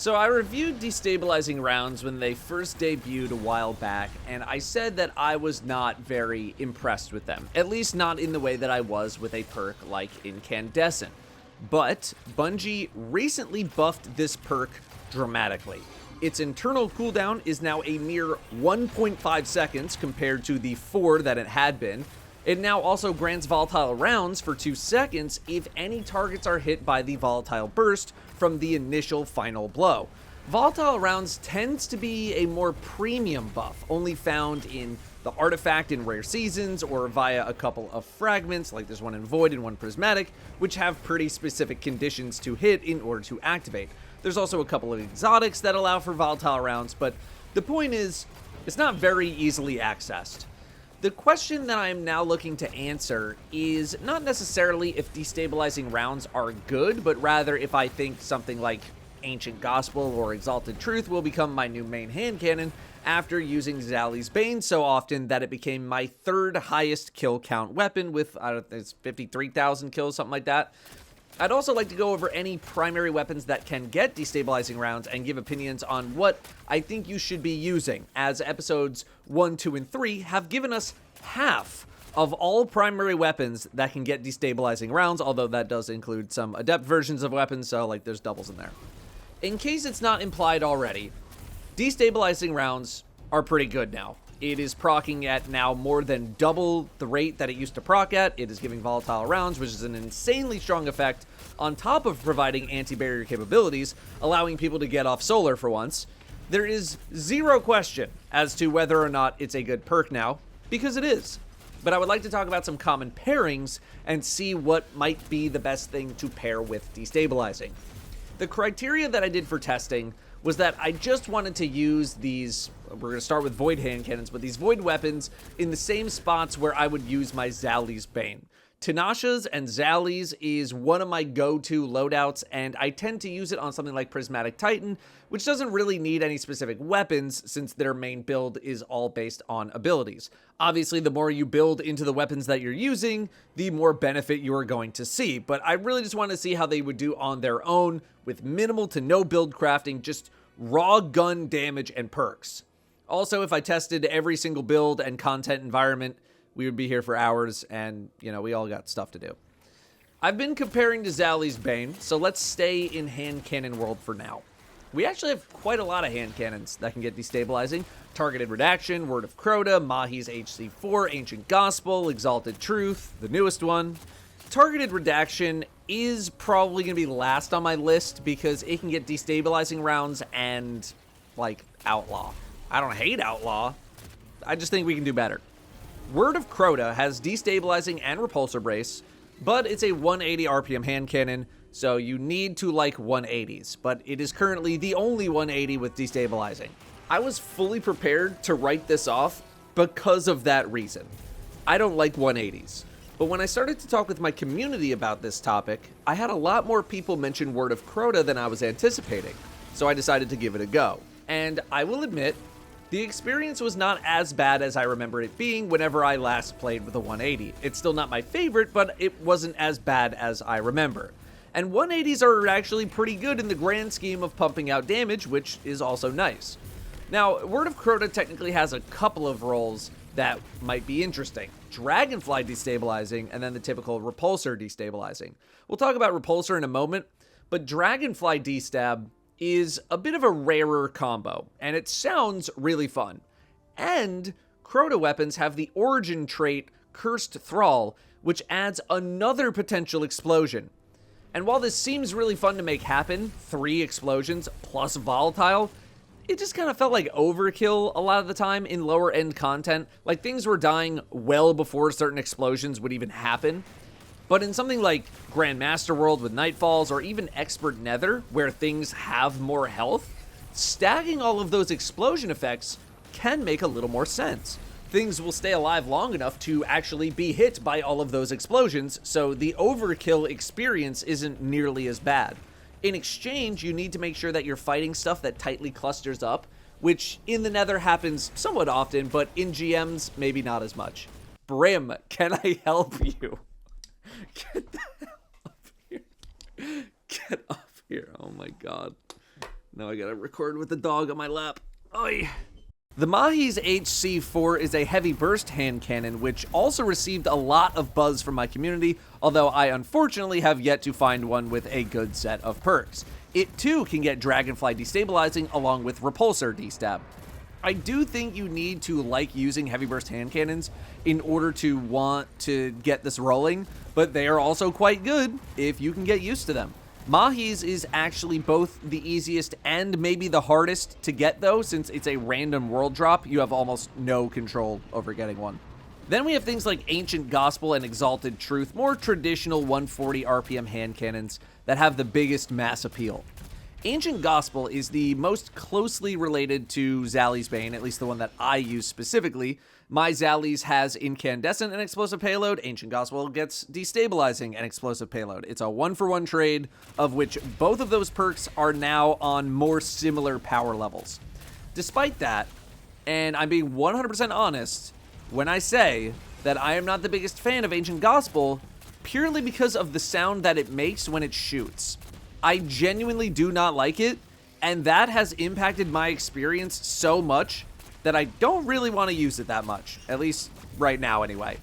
So I reviewed Destabilizing rounds when they first debuted a while back, and I said that I was not very impressed with them, at least not in the way that I was with a perk like Incandescent. But Bungie recently buffed this perk dramatically. Its internal cooldown is now a mere 1.5 seconds compared to the 4 that it had been. It now also grants volatile rounds for 2 seconds if any targets are hit by the volatile burst from the initial final blow. Volatile rounds tends to be a more premium buff, only found in the artifact in rare seasons or via a couple of fragments, like there's one in Void and one Prismatic, which have pretty specific conditions to hit in order to activate. There's also a couple of exotics that allow for volatile rounds, but the point is, it's not very easily accessed. The question that I am now looking to answer is not necessarily if destabilizing rounds are good, but rather if I think something like Ancient Gospel or Exalted Truth will become my new main hand cannon after using Zali's Bane so often that it became my third highest kill count weapon with, I don't know, it's 53,000 kills, something like that. I'd also like to go over any primary weapons that can get destabilizing rounds and give opinions on what I think you should be using, as episodes 1, 2, and 3 have given us half of all primary weapons that can get destabilizing rounds, although that does include some adept versions of weapons, so like there's doubles in there. In case it's not implied already, destabilizing rounds are pretty good now. It is proccing at now more than double the rate that it used to proc at. It is giving volatile rounds, which is an insanely strong effect, on top of providing anti-barrier capabilities, allowing people to get off solar for once. There is zero question as to whether or not it's a good perk now, because it is. But I would like to talk about some common pairings and see what might be the best thing to pair with destabilizing. The criteria that I did for testing was that I just wanted to use these, we're going to start with Void hand cannons, but these Void weapons in the same spots where I would use my Zali's Bane. Tinasha's and Zali's is one of my go-to loadouts, and I tend to use it on something like Prismatic Titan, which doesn't really need any specific weapons since their main build is all based on abilities. Obviously, the more you build into the weapons that you're using, the more benefit you are going to see, but I really just want to see how they would do on their own with minimal to no build crafting, just raw gun damage and perks. Also, if I tested every single build and content environment, we would be here for hours, and, you know, we all got stuff to do. I've been comparing to Zali's Bane, so let's stay in hand cannon world for now. We actually have quite a lot of hand cannons that can get destabilizing. Targeted Redaction, Word of Crota, Mahi's HC4, Ancient Gospel, Exalted Truth, the newest one. Targeted Redaction is probably going to be last on my list because it can get destabilizing rounds and, like, Outlaw. I don't hate Outlaw. I just think we can do better. Word of Crota has destabilizing and repulsor brace, but it's a 180 RPM hand cannon, so you need to like 180s, but it is currently the only 180 with destabilizing. I was fully prepared to write this off because of that reason. I don't like 180s. But when I started to talk with my community about this topic, I had a lot more people mention Word of Crota than I was anticipating, so I decided to give it a go. And I will admit, the experience was not as bad as I remember it being whenever I last played with a 180. It's still not my favorite, but it wasn't as bad as I remember. And 180s are actually pretty good in the grand scheme of pumping out damage, which is also nice. Now, Word of Crota technically has a couple of roles that might be interesting. Dragonfly destabilizing, and then the typical Repulsor destabilizing. We'll talk about Repulsor in a moment, but Dragonfly destab is a bit of a rarer combo, and it sounds really fun. And Crota weapons have the origin trait Cursed Thrall, which adds another potential explosion. And while this seems really fun to make happen, 3 explosions plus volatile, it just kind of felt like overkill a lot of the time in lower end content. Like things were dying well before certain explosions would even happen. But in something like Grandmaster World with Nightfalls or even Expert Nether, where things have more health, stacking all of those explosion effects can make a little more sense. Things will stay alive long enough to actually be hit by all of those explosions, so the overkill experience isn't nearly as bad. In exchange, you need to make sure that you're fighting stuff that tightly clusters up, which in the Nether happens somewhat often, but in GMs, maybe not as much. Brim, can I help you? Get the hell off here. Get off here. Oh my god. Now I gotta record with the dog on my lap. Oy. The Mahi's HC4 is a heavy burst hand cannon, which also received a lot of buzz from my community, although I unfortunately have yet to find one with a good set of perks. It too can get Dragonfly Destabilizing along with Repulsor Destab. I do think you need to like using heavy burst hand cannons in order to want to get this rolling, but they are also quite good if you can get used to them. Mahi's is actually both the easiest and maybe the hardest to get though, since it's a random world drop. You have almost no control over getting one. Then we have things like Ancient Gospel and Exalted Truth, more traditional 140 RPM hand cannons that have the biggest mass appeal. Ancient Gospel is the most closely related to Zali's Bane, at least the one that I use specifically. My Zali's has Incandescent and Explosive Payload. Ancient Gospel gets Destabilizing and Explosive Payload. It's a 1-for-1 trade, of which both of those perks are now on more similar power levels. Despite that, and I'm being 100% honest when I say that I am not the biggest fan of Ancient Gospel, purely because of the sound that it makes when it shoots. I genuinely do not like it, and that has impacted my experience so much that I don't really want to use it that much, at least right now anyway.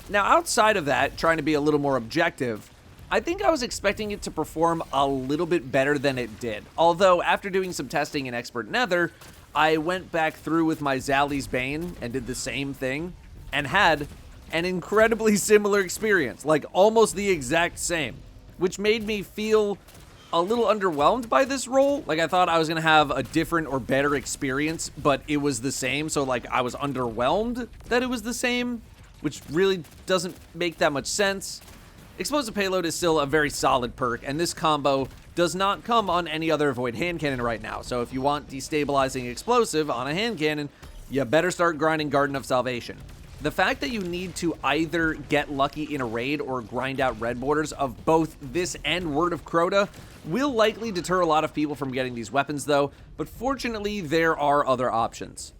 Now, outside of that, trying to be a little more objective, I think I was expecting it to perform a little bit better than it did. Although, after doing some testing in Expert Nether, I went back through with my Zali's Bane and did the same thing, and had an incredibly similar experience, like almost the exact same, which made me feel a little underwhelmed by this roll. Like, I thought I was gonna have a different or better experience, but it was the same, so like I was underwhelmed that it was the same, which really doesn't make that much sense. Explosive Payload is still a very solid perk, and this combo does not come on any other Void hand cannon right now, so if you want Destabilizing Explosive on a hand cannon, you better start grinding Garden of Salvation. The fact that you need to either get lucky in a raid or grind out red borders of both this and Word of Crota will likely deter a lot of people from getting these weapons though, but fortunately there are other options.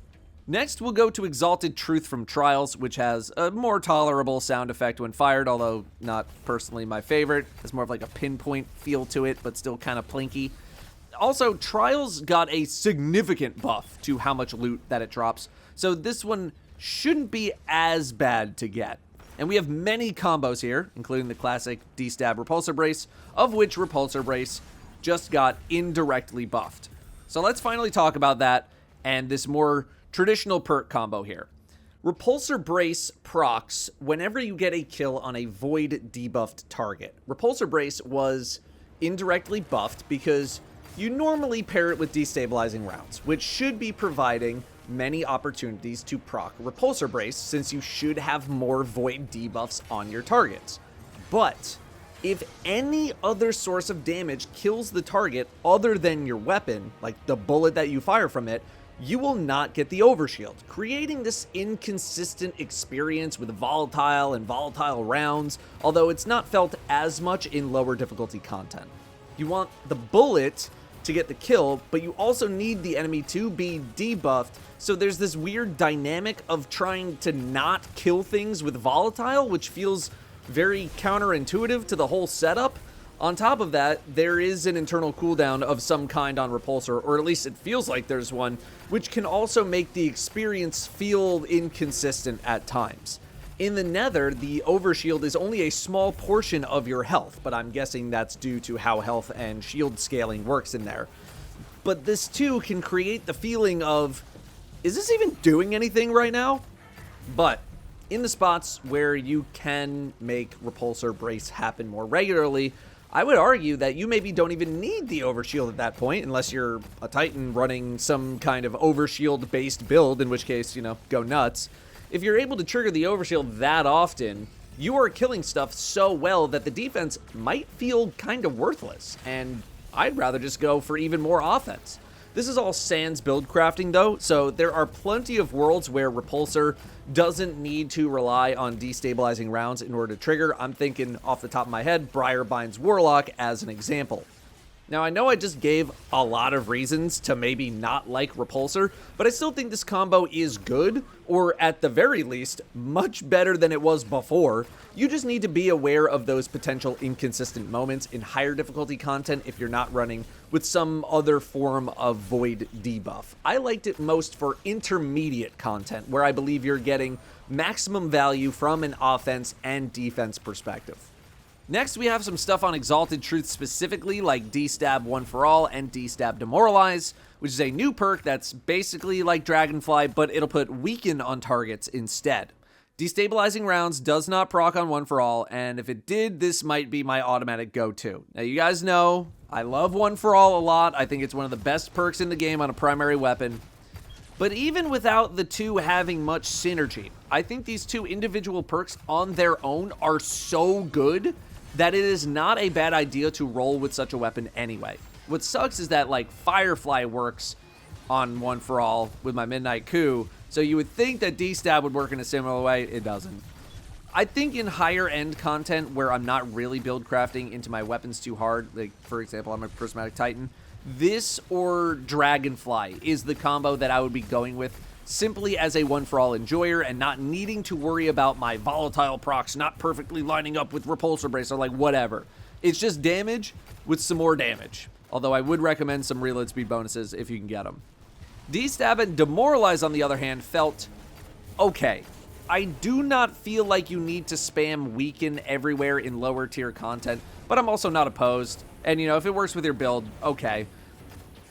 Next, we'll go to Exalted Truth from Trials, which has a more tolerable sound effect when fired, although not personally my favorite. It's more of like a pinpoint feel to it, but still kind of plinky. Also, Trials got a significant buff to how much loot that it drops, so this one shouldn't be as bad to get. And we have many combos here, including the classic D-Stab Repulsor Brace, of which Repulsor Brace just got indirectly buffed. So let's finally talk about that and this more traditional perk combo here. Repulsor Brace procs whenever you get a kill on a Void debuffed target. Repulsor Brace was indirectly buffed because you normally pair it with Destabilizing Rounds, which should be providing many opportunities to proc Repulsor Brace, since you should have more Void debuffs on your targets. But if any other source of damage kills the target other than your weapon, like the bullet that you fire from it, you will not get the overshield, creating this inconsistent experience with volatile rounds, although it's not felt as much in lower difficulty content. You want the bullet to get the kill, but you also need the enemy to be debuffed, so there's this weird dynamic of trying to not kill things with volatile, which feels very counterintuitive to the whole setup. On top of that, there is an internal cooldown of some kind on Repulsor, or at least it feels like there's one, which can also make the experience feel inconsistent at times. In the Nether, the overshield is only a small portion of your health, but I'm guessing that's due to how health and shield scaling works in there. But this too can create the feeling of, is this even doing anything right now? But in the spots where you can make Repulsor Brace happen more regularly, I would argue that you maybe don't even need the overshield at that point, unless you're a Titan running some kind of overshield based build, in which case, go nuts. If you're able to trigger the overshield that often, you are killing stuff so well that the defense might feel kind of worthless, and I'd rather just go for even more offense. This is all sans build crafting though, so there are plenty of worlds where Repulsor doesn't need to rely on destabilizing rounds in order to trigger. I'm thinking off the top of my head, Briarbind's Warlock as an example. Now, I know I just gave a lot of reasons to maybe not like Repulsor, but I still think this combo is good, or at the very least, much better than it was before. You just need to be aware of those potential inconsistent moments in higher difficulty content if you're not running with some other form of void debuff. I liked it most for intermediate content, where I believe you're getting maximum value from an offense and defense perspective. Next, we have some stuff on Exalted Truth specifically, like D-Stab One for All and D-Stab Demoralize, which is a new perk that's basically like Dragonfly, but it'll put Weaken on targets instead. Destabilizing Rounds does not proc on One for All, and if it did, this might be my automatic go-to. Now, you guys know, I love One for All a lot. I think it's one of the best perks in the game on a primary weapon. But even without the two having much synergy, I think these two individual perks on their own are so good that it is not a bad idea to roll with such a weapon anyway. What sucks is that, like, Firefly works on One for All with my Midnight Coup, so you would think that D-Stab would work in a similar way. It doesn't. I think in higher end content where I'm not really build crafting into my weapons too hard, like, for example, I'm a Prismatic Titan, this or Dragonfly is the combo that I would be going with simply as a one-for-all enjoyer and not needing to worry about my volatile procs not perfectly lining up with Repulsor Brace or like whatever. It's just damage with some more damage. Although I would recommend some reload speed bonuses if you can get them. D-Stab and Demoralize, on the other hand, felt okay. I do not feel like you need to spam Weaken everywhere in lower tier content, but I'm also not opposed. And, you know, if it works with your build, okay.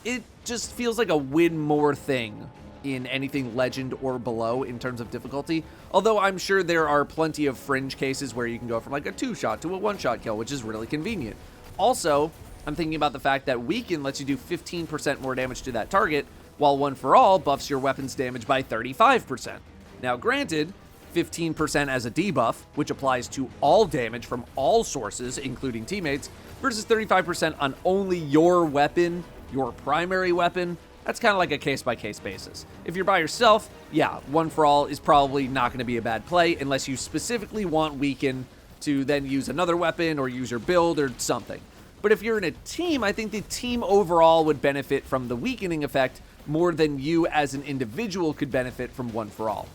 It just feels like a win more thing in anything legend or below in terms of difficulty. Although I'm sure there are plenty of fringe cases where you can go from like a 2-shot to a 1-shot kill, which is really convenient. Also, I'm thinking about the fact that Weaken lets you do 15% more damage to that target, while One for All buffs your weapon's damage by 35%. Now granted, 15% as a debuff, which applies to all damage from all sources, including teammates, versus 35% on only your weapon, your primary weapon. That's kind of like a case-by-case basis. If you're by yourself, yeah, One for All is probably not going to be a bad play unless you specifically want Weaken to then use another weapon or use your build or something. But if you're in a team, I think the team overall would benefit from the weakening effect more than you as an individual could benefit from One for All.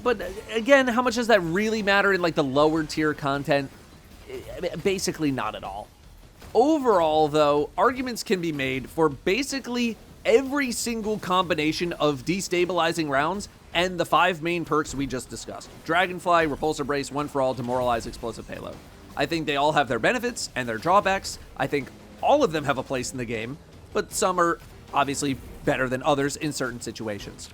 But again, how much does that really matter in like the lower tier content? Basically not at all. Overall, though, arguments can be made for basically every single combination of destabilizing rounds and the 5 main perks we just discussed. Dragonfly, Repulsor Brace, One for All, Demoralize, Explosive Payload. I think they all have their benefits and their drawbacks. I think all of them have a place in the game, but some are obviously better than others in certain situations.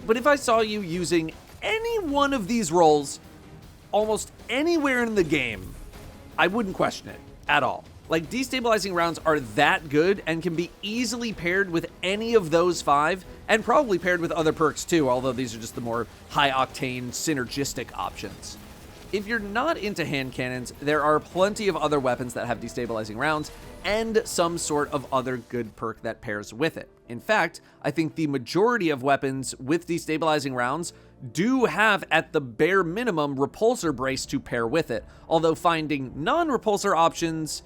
But if I saw you using any one of these roles almost anywhere in the game, I wouldn't question it at all. Like, destabilizing rounds are that good and can be easily paired with any of those 5, and probably paired with other perks too, although these are just the more high-octane, synergistic options. If you're not into hand cannons, there are plenty of other weapons that have destabilizing rounds, and some sort of other good perk that pairs with it. In fact, I think the majority of weapons with destabilizing rounds do have, at the bare minimum, Repulsor Brace to pair with it, although finding non-Repulsor options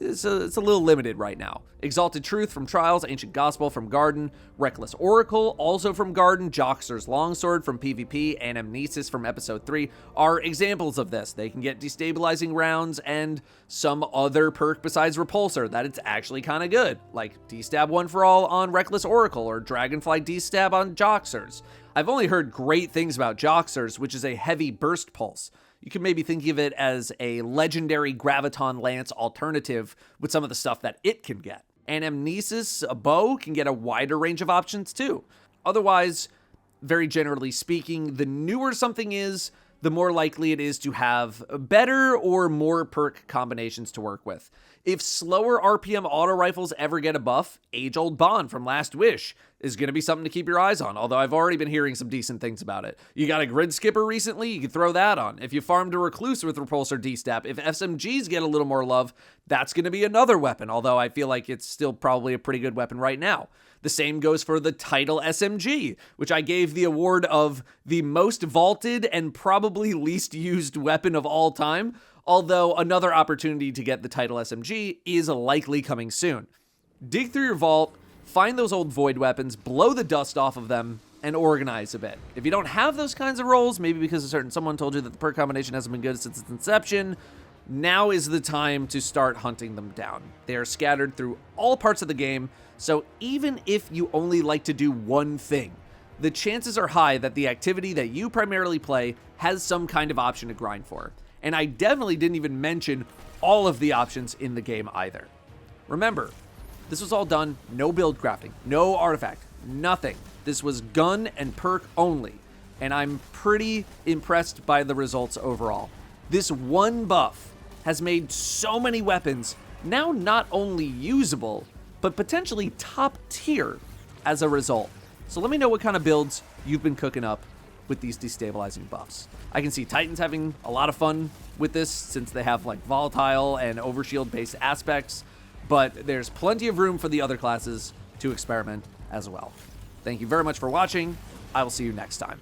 it's a little limited right now. Exalted Truth from Trials, Ancient Gospel from Garden, Reckless Oracle also from Garden, Joxer's Longsword from PvP, and Amnesis from Episode 3 are examples of this. They can get destabilizing rounds and some other perk besides Repulsor that it's actually kind of good, like D-Stab One for All on Reckless Oracle or Dragonfly D-Stab on Joxer's. I've only heard great things about Joxer's, which is a heavy burst pulse. You can maybe think of it as a legendary Graviton Lance alternative with some of the stuff that it can get. And Amnesis, a bow, can get a wider range of options too. Otherwise, very generally speaking, the newer something is, the more likely it is to have better or more perk combinations to work with. If slower RPM auto rifles ever get a buff, Age-Old Bond from Last Wish is going to be something to keep your eyes on, although I've already been hearing some decent things about it. You got a Grid Skipper recently, you can throw that on. If you farmed a Recluse with Repulsor D-Stab, if SMGs get a little more love, that's going to be another weapon, although I feel like it's still probably a pretty good weapon right now. The same goes for the Title SMG, which I gave the award of the most vaulted and probably least used weapon of all time, although another opportunity to get the Title SMG is likely coming soon. dig through your vault, find those old void weapons, blow the dust off of them, and organize a bit. If you don't have those kinds of rolls, maybe because someone told you that the perk combination hasn't been good since its inception, now is the time to start hunting them down. They are scattered through all parts of the game, so even if you only like to do one thing, the chances are high that the activity that you primarily play has some kind of option to grind for. And I definitely didn't even mention all of the options in the game either. Remember, this was all done, no build crafting, no artifact, nothing. This was gun and perk only, and I'm pretty impressed by the results overall. This one buff has made so many weapons now not only usable, but potentially top tier as a result. So let me know what kind of builds you've been cooking up with these destabilizing buffs. I can see Titans having a lot of fun with this since they have like volatile and overshield based aspects, but there's plenty of room for the other classes to experiment as well. Thank you very much for watching. I will see you next time.